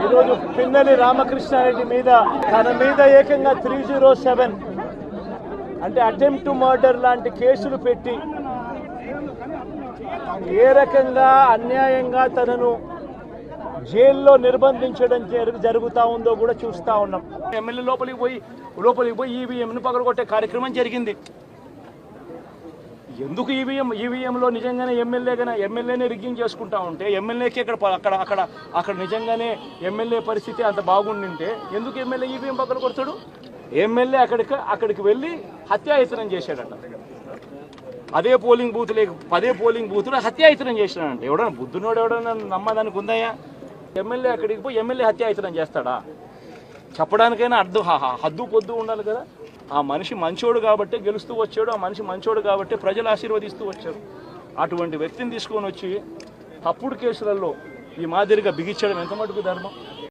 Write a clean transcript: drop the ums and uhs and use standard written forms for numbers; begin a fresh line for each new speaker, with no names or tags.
ఈరోజు పిన్నెల్లి రామకృష్ణారెడ్డి మీద తన మీద ఏకంగా 307 అంటే అటెంప్ట్ టు మర్డర్ లాంటి కేసులు పెట్టి ఏ రకంగా అన్యాయంగా తనను జైల్లో నిర్బంధించడం జరుగుతూ ఉందో కూడా చూస్తూ ఉన్నాం. ఎమ్మెల్యే లోపలికి పోయి ఈవీఎంను పగలగొట్టే కార్యక్రమం జరిగింది. ఎందుకు ఈవీఎంలో నిజంగానే ఎమ్మెల్యేనే రిగ్గింగ్ చేసుకుంటా ఉంటే ఎమ్మెల్యేకి అక్కడ నిజంగానే ఎమ్మెల్యే పరిస్థితి అంత బాగుండింటే ఎందుకు ఎమ్మెల్యే ఈవీఎం పక్కన కొడతాడు? ఎమ్మెల్యే అక్కడికి వెళ్ళి హత్యాయత్నం చేశాడట. అదే పోలింగ్ బూతులు హత్యాయత్నం చేశాడంట. ఎవడన్నా బుద్ధునోడు ఎవడన్నా నమ్మదానికి ఉందయ్యా? ఎమ్మెల్యే అక్కడికి పోయి ఎమ్మెల్యే హత్యాయత్నం చేస్తాడా? చెప్పడానికైనా హద్దు పొద్దు ఉండాలి కదా. ఆ మనిషి మంచోడు కాబట్టే గెలుస్తూ వచ్చాడు. ఆ మనిషి మంచోడు కాబట్టే ప్రజలు ఆశీర్వదిస్తూ వచ్చారు. అటువంటి వ్యక్తిని తీసుకొని వచ్చి తప్పుడు కేసులలో ఈ మాదిరిగా బిగించడం ఎంత మటుకు ధర్మం?